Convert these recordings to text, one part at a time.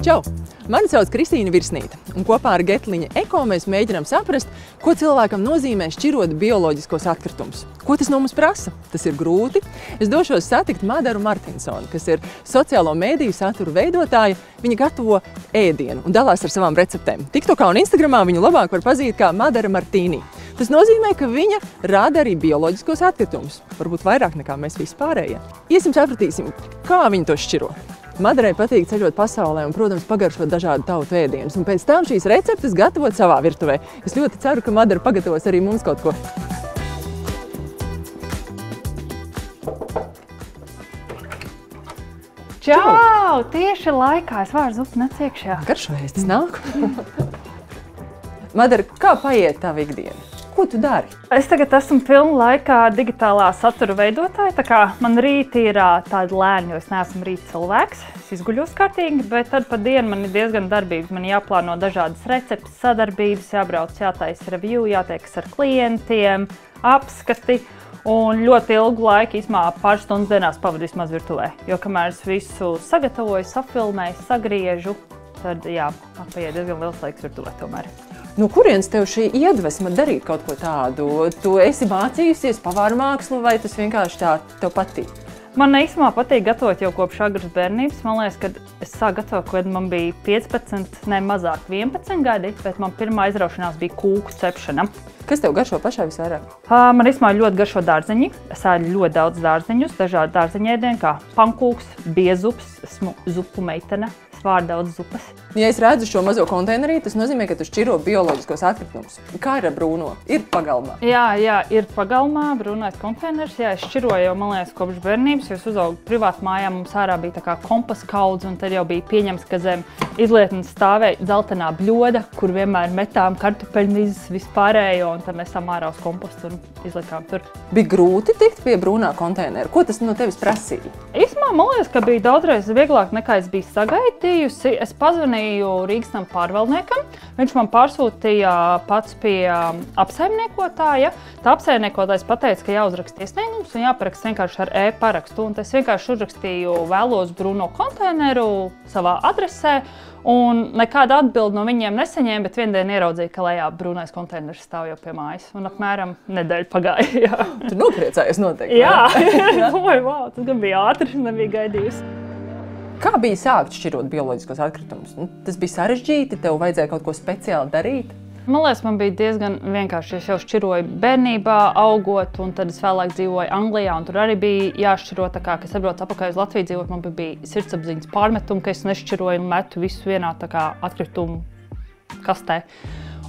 Čau! Mani sauc Kristīna Virsnīte, un kopā ar Getliņa Eko mēs mēģinām saprast, ko cilvēkam nozīmē šķirot bioloģiskos atkritumus. Ko tas no mums prasa? Tas ir grūti. Es došos satikt Madaru Martinsoni, kas ir sociālo mēdīju satura veidotāja. Viņa gatavo ēdienu un dalās ar savām receptēm. TikTokā un Instagramā viņu labāk var pazīt kā Madara Martīni. Tas nozīmē, ka viņa rada arī bioloģiskos atkritumus, varbūt vairāk nekā mēs vispārējie. Iesim sapratīsim, kā viņi to šķiro. Madarai patīk ceļot pasaulē un, protams, pagaršot dažādu tautu ēdienus, un pēc tam šīs receptes gatavot savā virtuvē. Es ļoti ceru, ka Madara pagatavos arī mums kaut ko. Čau! Tieši laikā es vārdu zupu nec iekšā. Garšojies, tas nāk. Madara, kā paiet tava ikdiena? Ko tu dari? Es tagad esmu pilnu laikā digitālā satura veidotāja, tā kā man rīti ir tādi lēni, jo es neesmu rīta cilvēks. Es izguļos kārtīgi, bet tad pa dienu man ir diezgan darbības. Man jāplāno dažādas receptes, sadarbības, jābrauc, jātaisa review, jātiekas ar klientiem, apskati. Un ļoti ilgu laiku, pāris stundas dienās pavadu vismaz virtuvē. Jo kamēr es visu sagatavoju, safilmēju, sagriežu, tad jā, paiet diezgan liels laiks virtuvē tomēr. No kurienes tev šī iedvesma darīt kaut ko tādu? Tu esi mācījusies pavāru mākslu vai tas vienkārši tā tev patīk? Man īstenībā patīk gatavot jau kopš agras bērnības. Man liekas, kad es sāku gatavot, kad man bija 15, ne mazāk 11 gadi, bet man pirmā aizraušanās bija kūku cepšana. Kas tev garšo pašai visvairāk? Man īstenībā ļoti garšo dārzeņi. Es ēdu ļoti daudz dārzeņus, dažādi dārzeņu ēdieni, kā pankūks, biezups, esmu zupu meitene. Vārdu daudz zupas. Ja es redzu šo mazo konteinerī, tas nozīmē, ka tu šķiro bioloģiskos atkritumus. Kā ir ar brūno? Ir pagalmā? Jā, ir pagalmā, brūnais konteiners. Jā, es šķiroju jau, man liekas, kopš bērnības, jo es uzaugu privātu mājā, mums ārā bija tā kā komposta kaudze, un tad jau bija pieņems, ka zem izlietnes stāvēja dzeltenā bļoda, kur vienmēr metām kartupeļmizes vispārējo, un tad nesam ārā uz kompostu un izlikām tur. Bija grūti tikt pie brūnā konteinera. Ko tas no tevis prasīja? Īsumā, man liekas, ka bija daudzreiz vieglāk nekā es biju sagaidījusi. Es pazvanīju Rīgas nama pārvaldniekam. Viņš man pārsūtīja pats pie apsaimniekotāja. Tā apsaimniekotājs pateica, ka jāuzraksta iesniegums un jāparaksta vienkārši ar e-parakstu. Un es vienkārši uzrakstīju vēlos brūno konteineru savā adresē. Un nekāda atbilde no viņiem nesaņēma, bet vienu dienu ieraudzīju, ka lejā brūnais konteiners stāv jau pie mājas. Un apmēram nedēļa pagāja. Tu nopriecājies noteikti. Jā, wow, tas gan bija ātri, nebija gaidījusi. Kā bija sākt šķirot bioloģiskos atkritumus? Tas bija sarežģīti, tev vajadzēja kaut ko speciāli darīt? Man liekas, man bija diezgan vienkārši. Es jau šķiroju bērnībā, augot, un tad es vēlāk dzīvoju Anglijā, un tur arī bija jāšķiro. Tā kā, kad es atbraucu atpakaļ uz Latviju dzīvot, man bija sirdsapziņas pārmetumi, ka es nešķiroju un metu visu vienā tā kā atkritumu kastē.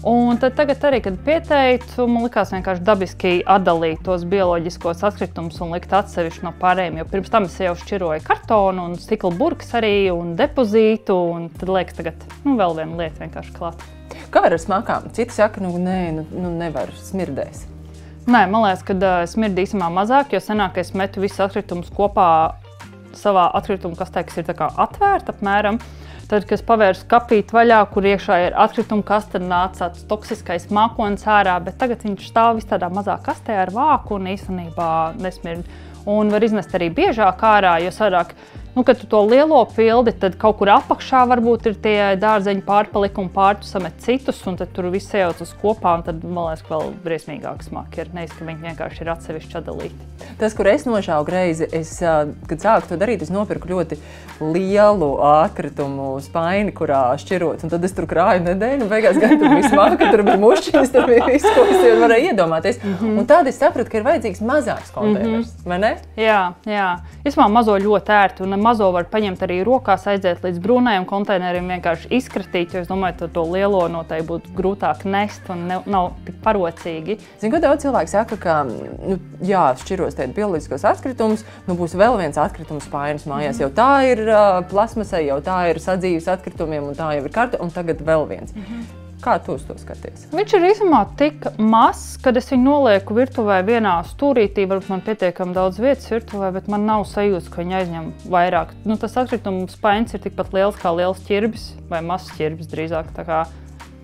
Un tad tagad arī, kad pieteicu, man likās vienkārši dabiski atdalīt tos bioloģiskos atkritumus un likt atsevišķi no pārējiem, jo pirms tam es jau šķiroju kartonu un stikla burkas arī un depozītu, un tad liekas tagad, vēl viena lieta vienkārši klāt. Kā ar smakām? Citi saka, nevar, smirdēs. Nē, man liekas, ka smird īsumā mazāk, jo senāk es metu visus atkritumus kopā savā atkritumu kastē, kas ir tā kā atvērta apmēram. Tad, kad es pavērsu kapīti vaļā, kur iekšā ir atkrituma kaste, nāca tāds toksiskais mākonis ārā, bet tagad viņš stāv vis tādā mazā kastē ar vāku un īstenībā nesmird. Un var iznest arī biežāk ārā, jo sadāk, kad tu to lielo pildi, tad kaut kur apakšā varbūt ir tie dārzeņu pārpalikumi, tu samet citus, un tad tur viss iejaucas kopā, un tad, man liekas, vēl briesmīgāk smaki ir, nevis, ka viņi vienkārši ir atsevišķi atdalīti. Tas, kur es nošaugu reizi, kad sāku to darīt, es nopirku ļoti lielu atkritumu spaini, kurā šķirot, un tad es tur krāju nedēļu, un beigās gan tur bija smaka, tur bija mušķiņas, tur bija viss, ko es varēju iedomāties. Un tad es sapratu, ka ir vajadzīgs mazāks konteiners, vai ne? Jā. Īsumā mazo ļoti ērti, un mazo var paņemt arī rokās, aiziet līdz brūnajam konteinerim, vienkārši izkratīt, jo es domāju, ka to lielo noteikti būtu grūtāk nest un nav tik parocīgi. Zinu, ka daudz cilvēki saka, ka šķiros bioloģiskos atkritumus, būs vēl viens atkritumu spainis mājās. Jau tā ir plasmasai, jau tā ir sadzīves atkritumiem, un tā jau ir karta, un tagad vēl viens. Kā tu uz to skaties? Viņš ir īsumā tik mazs, kad es viņu nolieku virtuvē vienā stūrītī, varbūt man pietiekami daudz vietas virtuvē, bet man nav sajūta, ka viņi aizņem vairāk. Tas atkritumu spainis ir tikpat liels kā liels ķirbis, vai mazs ķirbis drīzāk. Tā kā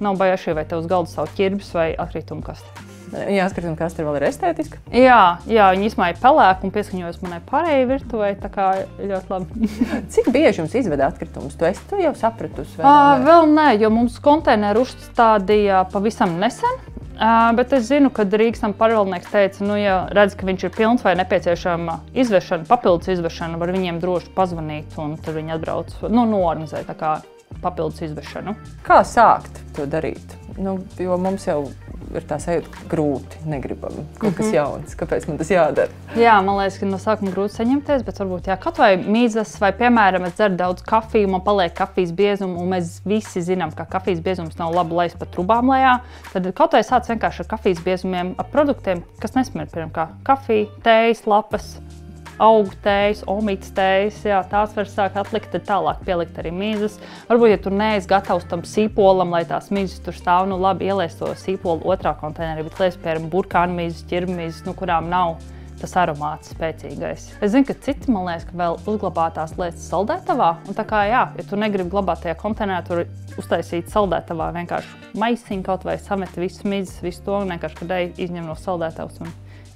nav baigi, vai te uz galda stāv ķirbis vai atkritumu kaste. Jā, atkrituma kaste vēl ir estētiska. Jā, viņi izmaiņa pelēku un pieskaņojas manai pārējai virtuvei, tā kā ļoti labi. Cik bieži jums izved atkritumus? Tu jau sapratusi? Vēl nē, jo mums konteineru uzstādīja pavisam nesen. Bet es zinu, ka Rīgas nama pārvaldnieks teica, ja redz, ka viņš ir pilns vai nepieciešama izvešana, papildus izvešana, var viņiem droši pazvanīt un tad viņi atbrauc, noorganizē tā kā papildus izvešanu. Kā sākt to darīt? Jo mums jau ir tā sajūta, ka grūti, negribam kaut kas jauns. Kāpēc man tas jādara? Jā, man liekas, ka no sākuma grūti saņemties, bet varbūt kaut vai mīzes vai, piemēram, es dzeru daudz kafiju, man paliek kafijas biezuma, un mēs visi zinām, ka kafijas biezums nav labi laist pa trubām lejā. Tad kaut vai sāc vienkārši ar kafijas biezumiem, ar produktiem, kas nesmird, piemēram, kā kafija, tējas, lapas, augu tējas, omītas tējas, tās var sākt atlikt, tad tālāk pielikt arī mīzes. Varbūt, ja tu neesi gatavs tam sīpolam, lai tās mīzes tur stāv, labi ielies to sīpolu otrā konteinerī, bet lies, piemēram, burkānu mīzes, ķirbmīzes, kurām nav tas aromāts spēcīgais. Es zinu, ka citi, man liekas, ka vēl uzglabā tās lietas saldētavā, un tā kā, ja tu negribi glabāt tajā konteinerā, tur uztaisīt saldētavā vienkārši maisiņu kaut vai samet visu mīzes, visu to, un vienkārši kadēji izņem no saldētavas un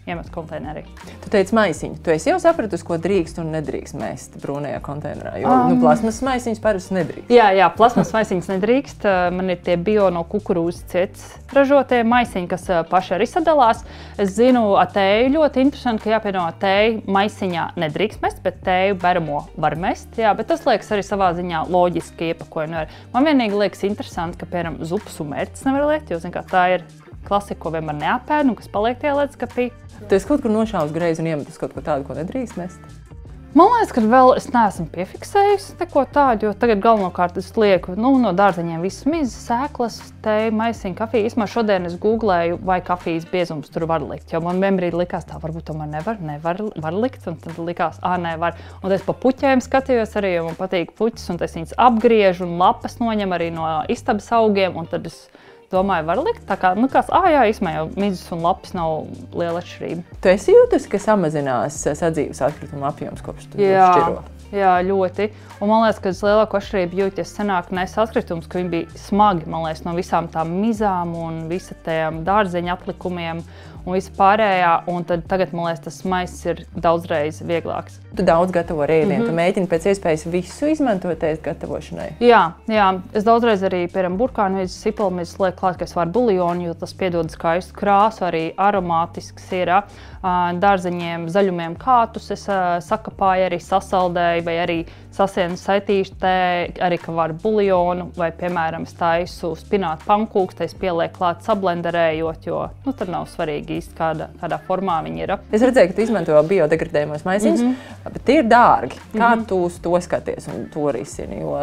iemet konteinerī. Tu teici maisiņu. Tu esi jau sapratusi, ko drīkst un nedrīkst mest brūnajā konteinerā, jo plasmas maisiņus parasti nedrīkst. Jā, plasmas maisiņus nedrīkst. Man ir tie bio no kukurūzas cietas ražotie maisiņi, kas paši arī sadalās. Es zinu, tēju ļoti interesanti, ka jāpieno tēju maisiņā nedrīkst mest, bet tēju beramo var mest. Jā, bet tas liekas arī savā ziņā loģiski iepakojumi. Man vienīgi liekas interesanti, ka, piemēram, zupas un mērķis nevar liekt, jo, zin kā, tā ir klasika, ko vienmēr neapēd un kas paliek tajā ledusskapī. Tu esi kaut kur nošāvis greizi un iemetis kaut ko tādu, ko nedrīkst mest? Man liekas, ka vēl es neesmu piefiksējusi neko tādu, jo tagad galvenokārt es lieku no dārzeņiem visas mizas, sēklas, teju, maisiņu, kafiju. Īsmā šodien es googlēju, vai kafijas biezums tur var likt, jo man vienbrīd likās tā, varbūt tomēr nevar likt, un tad likās, nevar. Un es pa puķēm skatījos arī, jo man patīk puķis, un es viņas apgriežu un lapas noņem arī no istabas augiem, un tad es domāju, var likt tā kā, īsmā jau mizas un lapas nav liela atšķirība. Tu esi jūtusi, ka samazinās sadzīves atkrituma apjoms, kopš tu šķiro? Jā, ļoti. Un man liekas, ka lielāko atšķirību jūt, ja senāk nes atkritumus, ka viņi bija smagi, man liekas, no visām tām mizām un visa tiem dārzeņu atlikumiem un visa pārējā. Un tad tagad, man liekas, tas maiss ir daudzreiz vieglāks. Tu daudz gatavo ēdienu, tu mēģini pēc iespējas visu izmantot ēst gatavošanai? Jā. Es daudzreiz arī, piemēram, burkānu mizas, sipelmizas lieku klāt, ka es varu buljonu, jo tas piedod skaistu krāsu, arī aromātisks ir. Dārzeņiem, zaļumiem kātus es sakapāju, arī sasaldēju, vai arī sasienu saitīšu arī, ka var buljonu, vai, piemēram, es taisu spinātu pankūks, es pielieku klāt sablenderējot, jo tad nav svarīgi īsti kādā formā viņi ir. Es redzēju, ka tu izmanto biodegradējumos maisiņus, bet tie ir dārgi. Kā tu uz to skaties un to risini? Jo,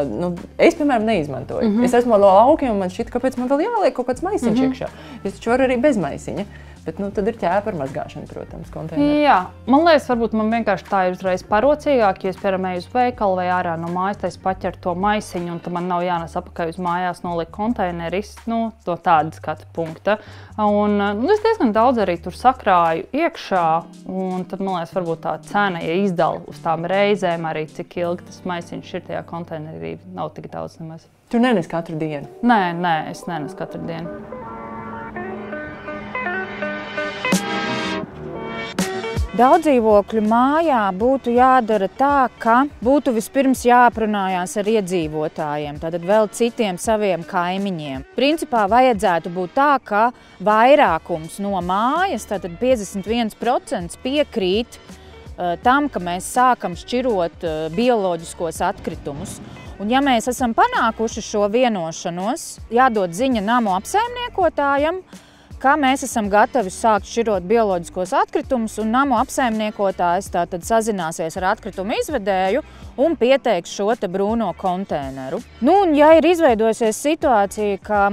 es, piemēram, neizmantoju. Es esmu no laukiem un man šķiet, kāpēc man vēl jāliek kaut kāds maisiņš iekšā. Es taču varu arī bez maisiņa. Bet tad ir ķēpa ar mazgāšanu, protams, konteinerā. Jā, man liekas, varbūt man vienkārši tā ir uzreiz parocīgāk, ja es, piemēram, eju uz veikalu vai ārā no mājas, tad es paķeru to maisiņu, un tad man nav jānes apakaļ uz mājās nolikt konteineris, no tāda skatu punkta. Un es diezgan daudz arī tur sakrāju iekšā, un tad, man liekas, varbūt tā cena, ja izdala uz tām reizēm arī, cik ilgi tas maisiņš ir tajā konteinerī, nav tik daudz nemaz. Tu nenes katru dienu? Nē, es nenesu katru dienu. Daudzdzīvokļu mājā būtu jādara tā, ka būtu vispirms jāaprunājās ar iedzīvotājiem, tātad vēl citiem saviem kaimiņiem. Principā vajadzētu būt tā, ka vairākums no mājas, tātad 51% piekrīt tam, ka mēs sākam šķirot bioloģiskos atkritumus. Un ja mēs esam panākuši šo vienošanos, jādod ziņa namu apsaimniekotājam, ka mēs esam gatavi sākt šķirot bioloģiskos atkritumus, un namu apsaimniekotājs tātad sazināsies ar atkritumu izvedēju un pieteiks šo te brūno konteineru. Un ja ir izveidojusies situācija, ka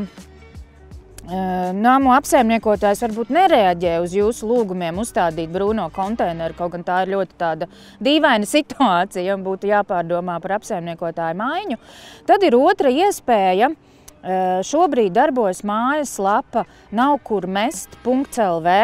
namu apsaimniekotājs varbūt nereaģē uz jūsu lūgumiem uzstādīt brūno konteineru, kaut gan tā ir ļoti tāda dīvaina situācija un būtu jāpārdomā par apsaimniekotāju maiņu, tad ir otra iespēja. Šobrīd darbojas mājaslapa navkurmest.lv,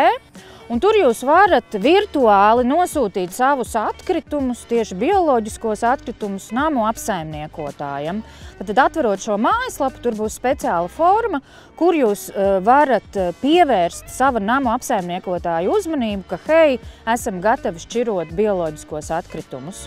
Un tur jūs varat virtuāli nosūtīt savus atkritumus, tieši bioloģiskos atkritumus namu apsaimniekotājiem. Tad atverot šo mājaslapu, tur būs speciāla forma, kur jūs varat pievērst sava namu apsaimniekotāju uzmanību, ka hei, esam gatavi šķirot bioloģiskos atkritumus.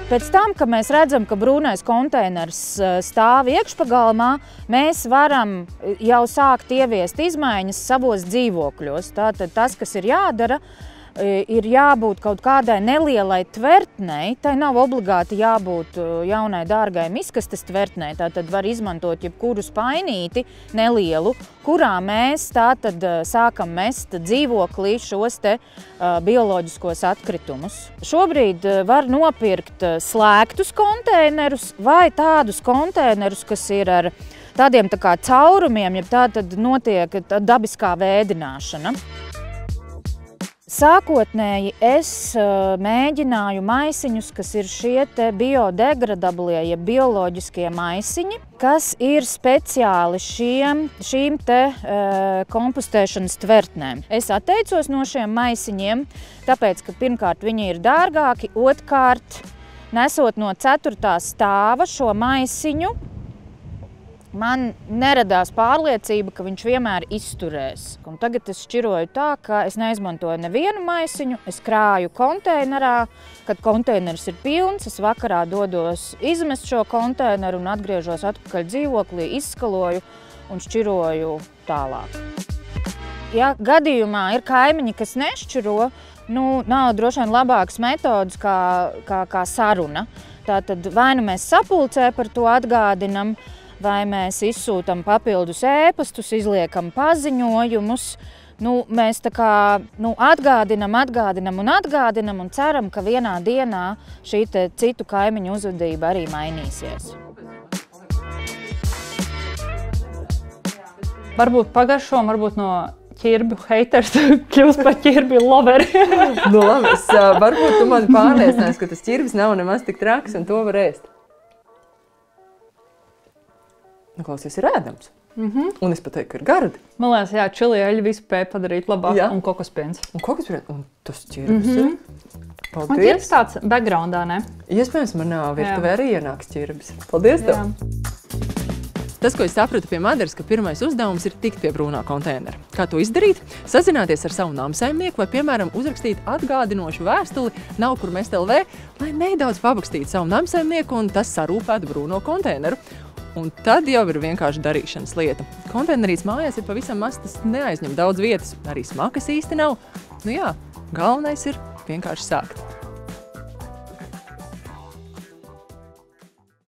Pēc tam, kad mēs redzam, ka brūnais konteiners stāv iekšpagalmā, mēs varam jau sākt ieviest izmaiņas savos dzīvokļos. Tātad tas, kas ir jādara, ir jābūt kaut kādai nelielai tvertnei. Tai nav obligāti jābūt jaunai dārgai miskastes tvertnei. Tātad var izmantot jebkuru spainīti nelielu, kurā mēs tātad sākam mest dzīvoklī šos te bioloģiskos atkritumus. Šobrīd var nopirkt slēgtus konteinerus vai tādus konteinerus, kas ir ar tādiem tā kā caurumiem, ja tātad notiek dabiskā vēdināšana. Sākotnēji es mēģināju maisiņus, kas ir šie te biodegradablie, ja bioloģiskie maisiņi, kas ir speciāli šīm te kompostēšanas tvertnēm. Es atteicos no šiem maisiņiem, tāpēc, ka pirmkārt viņi ir dārgāki, otrkārt, nesot no 4. stāva šo maisiņu, man neradās pārliecība, ka viņš vienmēr izturēs. Un tagad es šķiroju tā, ka es neizmantoju nevienu maisiņu, es krāju konteinerā. Kad konteineris ir pilns, es vakarā dodos izmest šo konteineru un atgriežos atpakaļ dzīvoklī, izskaloju un šķiroju tālāk. Ja gadījumā ir kaimiņi, kas nešķiro, nav droši vien labākas metodas kā saruna. Tātad vai nu mēs sapulcē par to atgādinam, vai mēs izsūtam papildus ēpastus, izliekam paziņojumus. Mēs tā kā atgādinam un ceram, ka vienā dienā šī citu kaimiņu uzvedība arī mainīsies. Varbūt pagaršo, varbūt no ķirbju haters kļūst par ķirbju loveri. Labi, varbūt tu mani pārliecināsi, ka tas ķirbis nav nemaz tik traks un to var ēst. Klausies, ir ēdams. Un es pat teiktu, ka ir gardi. Man liekas, jā, čili eļļa visu spēja padarīt labāk. Un kokospiens. Un kokospiens, un tas ķirbis ir. Paldies. Un ķirbis tāds backgroundā, ne? Iespējams, manā virtuvē arī ienāks ķirbis. Paldies tev! Tas, ko es sapratu pie Madaras, ka pirmais uzdevums ir tikt pie brūnā konteinera. Kā to izdarīt? Sazināties ar savu namsaimnieku vai, piemēram, uzrakstīt atgādinošu vēstuli Nav kur mest LV, lai nedaudz pabakstītu savu namsaimnieku un tas sarūpētu brūno konteineru. Un tad jau ir vienkārši darīšanas lieta. Konteinerīts mājās ir pavisam mazs, tas neaizņem daudz vietas. Arī smakas īsti nav. Jā, galvenais ir vienkārši sākt.